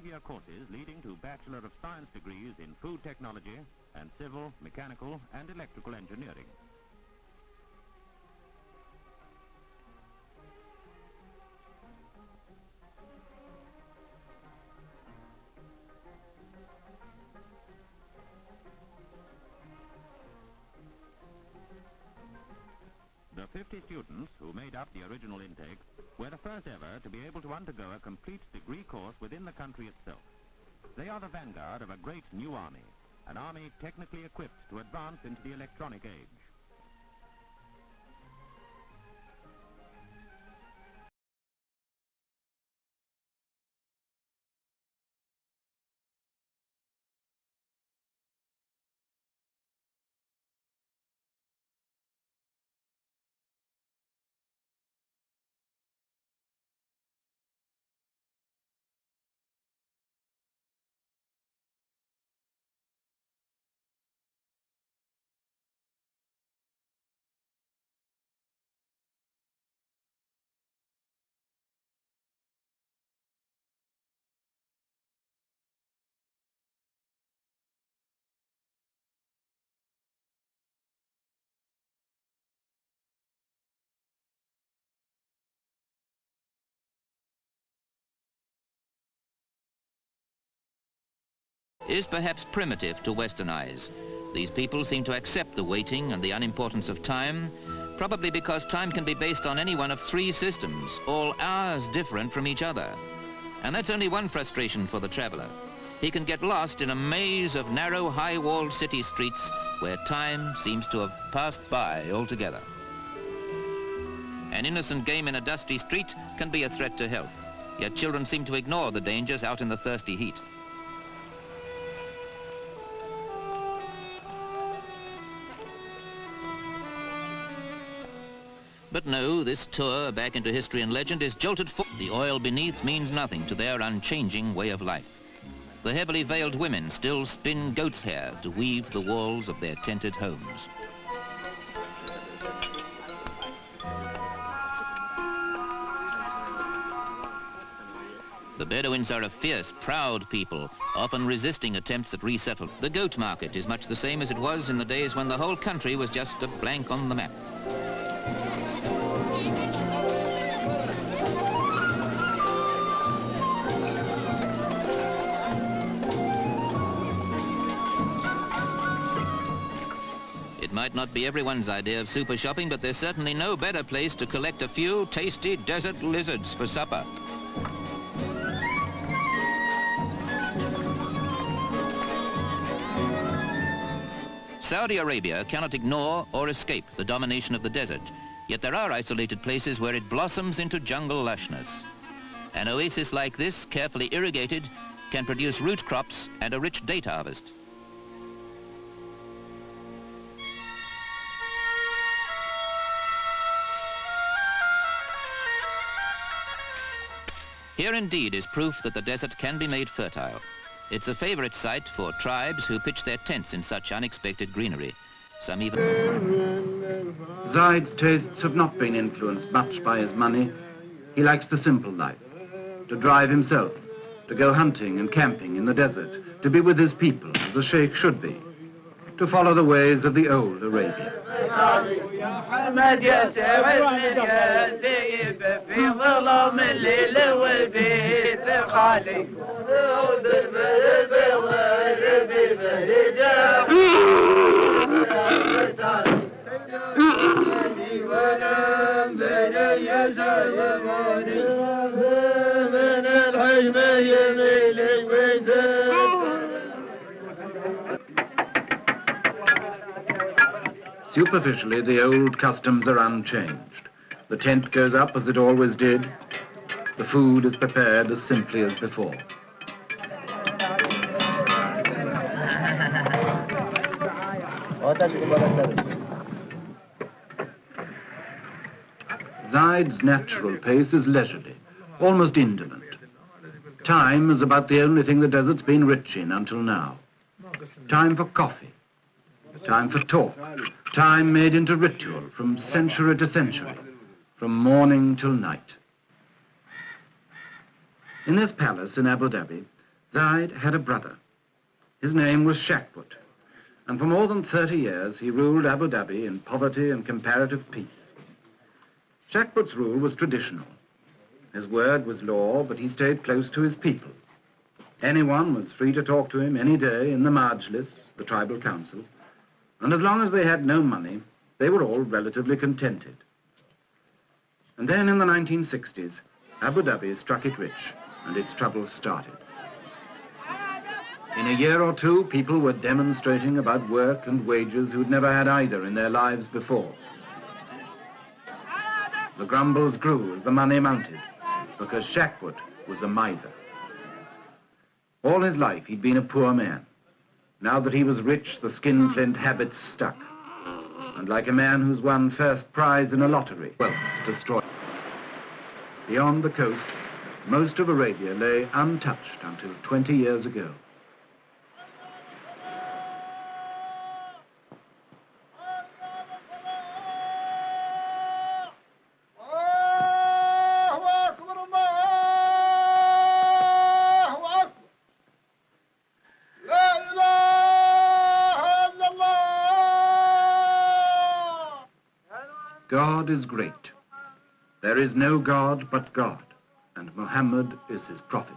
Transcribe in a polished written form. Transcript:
5-year courses leading to Bachelor of Science degrees in food technology and civil, mechanical and electrical engineering. The 50 students who made up the original intake were the first ever to be able to undergo a complete degree course within the country itself. They are the vanguard of a great new army, an army technically equipped to advance into the electronic age. Is perhaps primitive to Western eyes. These people seem to accept the waiting and the unimportance of time, probably because time can be based on any one of 3 systems, all hours different from each other. And that's only one frustration for the traveler. He can get lost in a maze of narrow, high-walled city streets where time seems to have passed by altogether. An innocent game in a dusty street can be a threat to health, yet children seem to ignore the dangers out in the thirsty heat. But no, this tour back into history and legend is jolted full. The oil beneath means nothing to their unchanging way of life. The heavily veiled women still spin goat's hair to weave the walls of their tented homes. The Bedouins are a fierce, proud people, often resisting attempts at resettlement. The goat market is much the same as it was in the days when the whole country was just a blank on the map. It might not be everyone's idea of super shopping, but there's certainly no better place to collect a few tasty desert lizards for supper. Saudi Arabia cannot ignore or escape the domination of the desert, yet there are isolated places where it blossoms into jungle lushness. An oasis like this, carefully irrigated, can produce root crops and a rich date harvest. Here indeed is proof that the desert can be made fertile. It's a favorite site for tribes who pitch their tents in such unexpected greenery. Some even... Zaid's tastes have not been influenced much by his money. He likes the simple life, to drive himself, to go hunting and camping in the desert, to be with his people, as a sheikh should be, to follow the ways of the old Arabia. Superficially, the old customs are unchanged. The tent goes up as it always did. The food is prepared as simply as before. Zaid's natural pace is leisurely, almost indolent. Time is about the only thing the desert's been rich in until now. Time for coffee, time for talk, time made into ritual from century to century, from morning till night. In this palace in Abu Dhabi, Zaid had a brother. His name was Shakput, and for more than 30 years he ruled Abu Dhabi in poverty and comparative peace. Shakput's rule was traditional. His word was law, but he stayed close to his people. Anyone was free to talk to him any day in the Majlis, the tribal council, and as long as they had no money, they were all relatively contented. And then in the 1960s, Abu Dhabi struck it rich, and its troubles started. In a year or two, people were demonstrating about work and wages who'd never had either in their lives before. The grumbles grew as the money mounted, because Shakput was a miser. All his life, he'd been a poor man. Now that he was rich, the skinflint habits stuck. And like a man who's won first prize in a lottery, wealth destroyed. Beyond the coast, most of Arabia lay untouched until 20 years ago. God is great. There is no God but God, and Muhammad is his prophet.